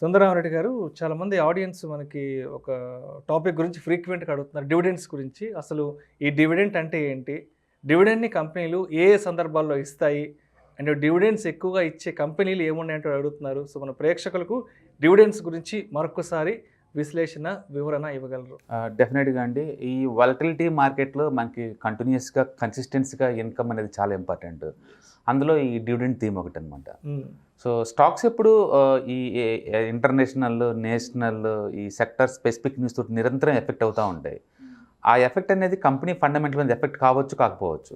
సుందరరామరెడ్డి గారు, చాలామంది ఆడియన్స్ మనకి ఒక టాపిక్ గురించి ఫ్రీక్వెంట్‌గా అడుగుతున్నారు. డివిడెండ్స్ గురించి. అసలు ఈ డివిడెండ్ అంటే ఏంటి? డివిడెండ్‌ని కంపెనీలు ఏ ఏ సందర్భాల్లో ఇస్తాయి? అండ్ డివిడెండ్స్ ఎక్కువగా ఇచ్చే కంపెనీలు ఏమున్నాయంటో అడుగుతున్నారు. సో, మన ప్రేక్షకులకు డివిడెండ్స్ గురించి మరొకసారి విశ్లేషణ, వివరణ ఇవ్వగలరు? డెఫినెట్‌గా అండి. ఈ వాలటిలిటీ మార్కెట్‌లో మనకి కంటిన్యూయస్‌గా, కన్సిస్టెన్సీగా ఇన్‌కమ్ అనేది చాలా ఇంపార్టెంట్. అందులో ఈ డివిడెండ్ థీమ్ ఒకటనమాట. సో, స్టాక్స్ ఎప్పుడు ఈ ఇంటర్నేషనల్, నేషనల్, ఈ సెక్టర్ స్పెసిఫిక్ న్యూస్ తోటి నిరంతరం ఎఫెక్ట్ అవుతా ఉంటాయి. ఆ ఎఫెక్ట్ అనేది కంపెనీ ఫండమెంటల్ మీద ఎఫెక్ట్ కావచ్చు, కాకపోవచ్చు.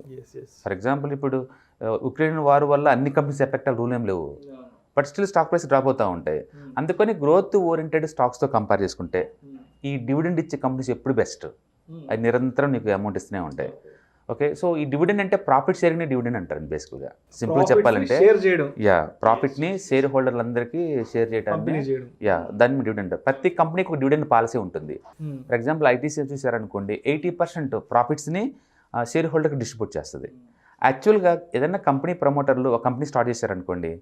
ఫర్ ఎగ్జాంపుల్ ఇప్పుడు ఉక్రెయిన్ వార్ వల్ల అన్ని కంపెనీస్ ఎఫెక్ట్ రూల్ ఏం లేవు. But still stock price drop అవుతూ ఉంటాయి. అందుకని గ్రోత్ ఓరియంటెడ్ స్టాక్స్తో కంపేర్ చేసుకుంటే ఈ డివిడెండ్ ఇచ్చే కంపెనీస్ ఎప్పుడు బెస్ట్. అది నిరంతరం నీకు అమౌంట్ ఇస్తూనే ఉంటాయి. ఓకే, సో ఈ డివిడెండ్ అంటే ప్రాఫిట్ షేరింగ్ని డివిడెండ్ అంటారు బేసిక్గా. సింపుల్గా చెప్పాలంటే ప్రాఫిట్ని షేర్ హోల్డర్లందరికీ షేర్ చేయడానికి దాన్ని డివిడెండ్. ప్రతి కంపెనీకి ఒక డివిడెండ్ పాలసీ ఉంటుంది. ఫర్ ఎగ్జాంపుల్ ఐటీసీ చూసారనుకోండి, 80% ప్రాఫిట్స్ని షేర్ హోల్డర్కి డిస్ట్రిబ్యూట్ చేస్తుంది. యాక్చువల్గా ఏదైనా కంపెనీ ప్రమోటర్లు ఒక కంపెనీ స్టార్ట్ చేశారనుకోండి,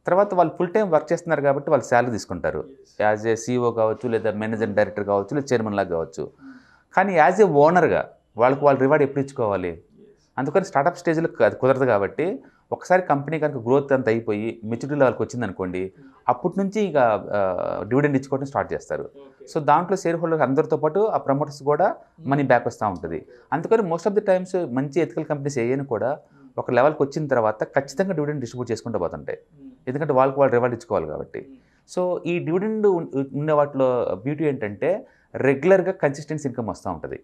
తర్వాత వాళ్ళు ఫుల్ టైం వర్క్ చేస్తున్నారు కాబట్టి వాళ్ళు శాలరీ తీసుకుంటారు. యాజ్ ఏ సీఈఓ కావచ్చు, లేదా మేనేజింగ్ డైరెక్టర్ కావచ్చు, లేదా చైర్మన్ లాగా కావచ్చు. కానీ యాజ్ ఏ ఓనర్గా వాళ్ళు రివార్డ్ ఎప్పుడు ఇచ్చుకోవాలి? అందుకని స్టార్టప్ స్టేజ్లో అది కుదరదు కాబట్టి ఒకసారి కంపెనీ కనుక గ్రోత్ అంతా అయిపోయి మెచ్యూరిటీ లెవెల్కి వచ్చిందనుకోండి, అప్పటి నుంచి ఇక డివిడెండ్ ఇచ్చుకోవడం స్టార్ట్ చేస్తారు. సో దాంట్లో షేర్ హోల్డర్ అందరితో పాటు ఆ ప్రమోటర్స్ కూడా మనీ బ్యాక్ వస్తూ ఉంటుంది. అందుకని మోస్ట్ ఆఫ్ ది టైమ్స్ మంచి ఎథికల్ కంపెనీస్ ఏయని కూడా ఒక లెవెల్కి వచ్చిన తర్వాత ఖచ్చితంగా డివిడెండ్ డిస్ట్రిబ్యూట్ చేసుకుంటూ పోతుంటాయి. ఎందుకంటే వాళ్ళు రివార్డ్ ఇచ్చుకోవాలి కాబట్టి. సో ఈ డివిడెండ్ ఉండే వాటిలో బ్యూటీ ఏంటంటే రెగ్యులర్గా కన్సిస్టెన్సీ ఇన్కమ్ వస్తూ ఉంటుంది.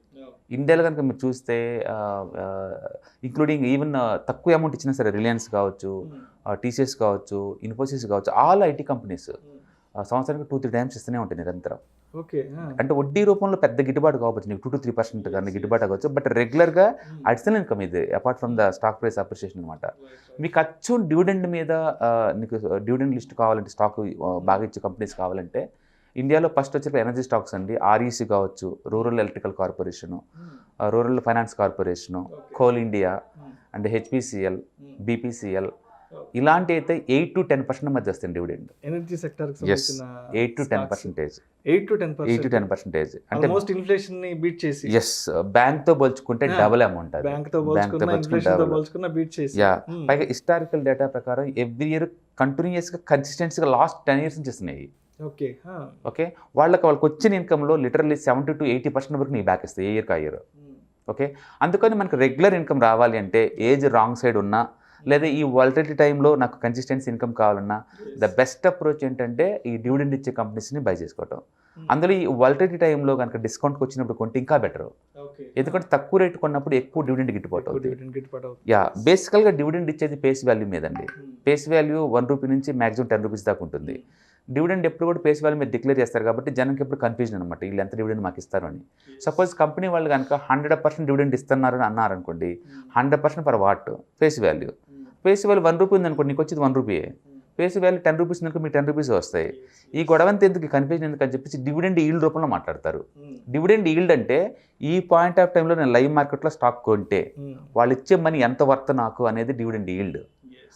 ఇండియాలో కనుక మీరు చూస్తే ఇంక్లూడింగ్ ఈవెన్ తక్కువ అమౌంట్ ఇచ్చినా సరే రిలయన్స్ కావచ్చు, టీసీఎస్ కావచ్చు, ఇన్ఫోసిస్ కావచ్చు, ఆల్ ఐటీ కంపెనీస్ సంవత్సరానికి 2-3 టైమ్స్ ఇస్తూనే ఉంటాయి నిరంతరం. ఓకే, అంటే వడ్డీ రూపంలో పెద్ద గిట్టుబాటు కావచ్చు, నీకు 2-3% కానీ గిట్టుబాటు అవ్వచ్చు. బట్ రెగ్యులర్గా అడిషనల్ ఇన్కమ్ ఇది apart from the stock price appreciation అనమాట. మీకు అచ్చు డివిడెండ్ మీద నీకు డివిడెండ్ లిస్ట్ కావాలంటే, స్టాక్ బాగా ఇచ్చే కంపెనీస్ కావాలంటే ఇండియాలో ఫస్ట్ వచ్చే ఎనర్జీ స్టాక్స్ అండి. ఆర్ఈసీ కావచ్చు, rural electrical corporation, rural finance corporation, coal India and HPCL, BPCL, ఇలాంటి అయితే 8-10% మధ్య వస్తుంది డివిడెండ్. Energy sector 8-10%. 8-10% అంటే మోస్ట్ ఇన్ఫ్లేషన్ ని బీట్ చేసి. ఎస్, బ్యాంక్ తో పోల్చుకుంటే డబుల్ అమౌంట్ అది. బ్యాంక్ తో పోల్చుకున్న బీట్ చేసి. పైగా హిస్టారికల్ డేటా ప్రకారం ఎవ్రీ ఇయర్ కంటిన్యూస్ గా కన్సిస్టెన్సీగా లాస్ట్ 10 years నుంచి వస్తున్నాయి. ఓకే, వాళ్ళకి వచ్చిన ఇన్కమ్లో లిటరల్లీ 70-80% వరకు నీకు బ్యాక్ ఇస్తాయి ఏ ఇయర్కి ఆ ఇయర్. ఓకే, అందుకని మనకు రెగ్యులర్ ఇన్కమ్ రావాలి అంటే ఏజ్ రాంగ్ సైడ్ ఉన్నా, లేదా ఈ వాలటిలిటీ టైంలో నాకు కన్సిస్టెన్సీ ఇన్కమ్ కావాలన్నా ద బెస్ట్ అప్రోచ్ ఏంటంటే ఈ డివిడెండ్ ఇచ్చే కంపెనీస్ని బై చేసుకోవటం. అందులో ఈ వాలటిలిటీ టైంలో కనుక డిస్కౌంట్కి వచ్చినప్పుడు కొంటే ఇంకా బెటర్. ఎందుకంటే తక్కువ రేటు కొన్నప్పుడు ఎక్కువ డివిడెండ్ గిట్టుబాటు అవుతుంది. బేసికల్గా డివిడెండ్ ఇచ్చేది ఫేస్ వాల్యూ మీదండి. ఫేస్ వాల్యూ 1 రూపీ నుంచి మ్యాక్సిమం 10 రూపీస్ దాకా ఉంటుంది. డివిడెండ్ ఎప్పుడు కూడా ఫేస్ వాల్యూ మీరు డిక్లేర్ చేస్తారు కాబట్టి జనానికి ఎప్పుడు కన్ఫ్యూజన్ అనమాట, వీళ్ళు ఎంత డివిడెండ్ మాకు ఇస్తారు అని. సపోజ్ కంపెనీ వాళ్ళు కనుక 100% డివిడెండ్ ఇస్తున్నారు అని అన్నారనుకోండి, 100% for what? Face value 1 rupee ఉందనుకోండి, నీకు వచ్చేది 1 రూపీయే. ఫేస్ వాల్యూ 10 రూపీస్ ఉందనుకో, మీకు 10 రూపీస్ వస్తాయి. ఈ గొడవంతా ఎందుకు, కన్ఫ్యూజన్ ఎందుకు అని చెప్పేసి డివిడెండ్ ఈల్డ్ రూపంలో మాట్లాడతారు. డివిడెండ్ ఈల్డ్ అంటే ఈ పాయింట్ ఆఫ్ టైంలో నేను లైవ్ మార్కెట్లో స్టాక్ కొంటే వాళ్ళు ఇచ్చే మనీ ఎంత వర్త్ నాకు అనేది డివిడెండ్ ఈల్డ్.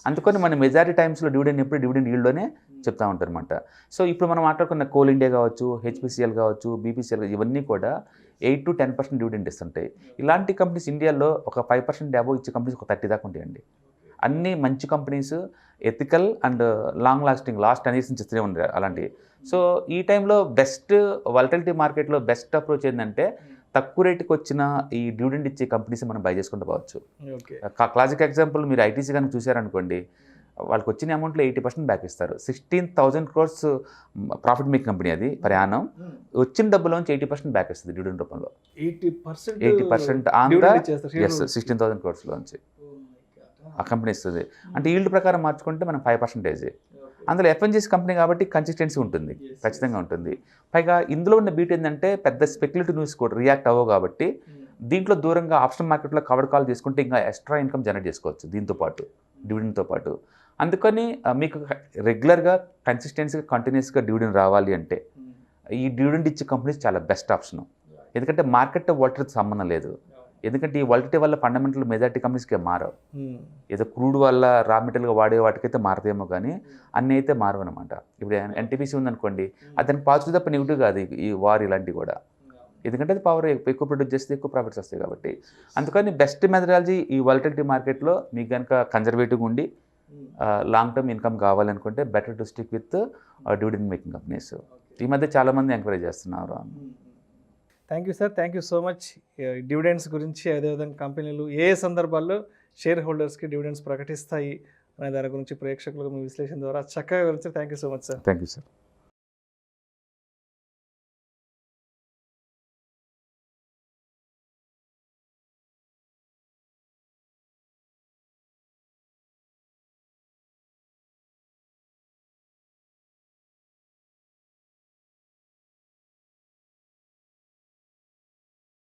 అందుకని మన మెజారిటీ టైమ్స్లో డివిడెండ్ ఎప్పుడు డివిడెండ్ ఈల్డ్లోనే చెప్తా ఉంటారు అనమాట. సో ఇప్పుడు మనం మాట్లాడుకున్న కోల్ ఇండియా కావచ్చు, హెచ్పిసిఎల్ కావచ్చు, బీపీసీఎల్, ఇవన్నీ కూడా 8-10% డివిడెండ్ ఇస్తుంటాయి. ఇలాంటి కంపెనీస్ ఇండియాలో ఒక 5% అబోవ్ ఇచ్చే కంపెనీస్ ఒక 30 దాకా ఉంటాయండి. అన్నీ మంచి companies, ethical and long lasting, last 10 years నుంచి ఇస్తూనే ఉంది అలాంటివి. సో ఈ టైంలో బెస్ట్ వాలటిలిటీ మార్కెట్లో బెస్ట్ అప్రోచ్ ఏంటంటే తక్కువ రేటుకి వచ్చిన ఈ డివిడెండ్ ఇచ్చే కంపెనీస్ మనం బై చేసుకుంటూ పోవచ్చు. క్లాసిక్ ఎగ్జాంపుల్ మీరు ఐటీసీ కనుక చూసారనుకోండి, వాళ్ళకి వచ్చిన అమౌంట్లో 80% బ్యాక్ ఇస్తారు. 16,000 crores ప్రాఫిట్ మేకింగ్ కంపెనీ అది ప్రయాణం. వచ్చిన డబ్బులోంచి 80% బ్యాక్ ఇస్తుంది డివిడెండ్ రూపంలో. 80% ఆన్ ద 16,000 crores లోంచి ఆ కంపెనీ ఇస్తుంది. అంటే ఈల్డ్ ప్రకారం మార్చుకుంటే మనం 5%. అందులో ఎఫ్ఎన్జీసీ కంపెనీ కాబట్టి కన్సిస్టెన్సీ ఉంటుంది, ఖచ్చితంగా ఉంటుంది. పైగా ఇందులో ఉన్న బ్యూటీ ఏంటంటే పెద్ద స్పెక్యులేటివ్ న్యూస్ కూడా రియాక్ట్ అవ్వవు కాబట్టి దీంట్లో దూరంగా ఆప్షన్ మార్కెట్లో కవర్డ్ కాల్ చేసుకుంటే ఇంకా ఎక్స్ట్రా ఇన్కమ్ జనరేట్ చేసుకోవచ్చు దీంతో పాటు, డివిడెండ్తో పాటు. అందుకని మీకు రెగ్యులర్గా కన్సిస్టెన్సీగా కంటిన్యూస్గా డివిడెండ్ రావాలి అంటే ఈ డివిడెండ్ ఇచ్చే కంపెనీస్ చాలా బెస్ట్ ఆప్షన్. ఎందుకంటే మార్కెట్ వాటర్తో సంబంధం లేదు. ఎందుకంటే ఈ వాలిటీ వల్ల ఫండమెంటల్ మెజారిటీ కంపెనీస్కి మారవు. ఏదో క్రూడ్ వల్ల రా మెటీరియల్గా వాడే వాటికైతే మారదేమో కానీ అన్నీ అయితే మారవు అనమాట. ఇప్పుడు ఎన్టీపీసీ ఉందనుకోండి, అది దానికి పాజిటివ్ తప్ప నెగిటివ్ కాదు ఈ వార్ ఇలాంటివి కూడా. ఎందుకంటే అది పవర్ ఎక్కువ ప్రొడ్యూస్ చేస్తే ఎక్కువ ప్రాఫిట్స్ వస్తాయి కాబట్టి. అందుకని బెస్ట్ మెథడాలజీ ఈ వాలటిలిటీ మార్కెట్లో మీకు కనుక కన్జర్వేటివ్గా ఉండి లాంగ్ టర్మ్ ఇన్కమ్ కావాలనుకుంటే better to stick with dividend making companies. ఈ మధ్య చాలామంది ఎంకరేజ్ చేస్తున్నారు. Thank you sir, thank you so much. Dividends గురించి, అదేవిధంగా కంపెనీలు ఏ సందర్భాల్లో షేర్ హోల్డర్స్కి డివిడెండ్స్ ప్రకటిస్తాయి అనే దాని గురించి ప్రేక్షకులకు మీ విశ్లేషణ ద్వారా చక్కగా వివరించారు. Thank you so much sir. Thank you sir.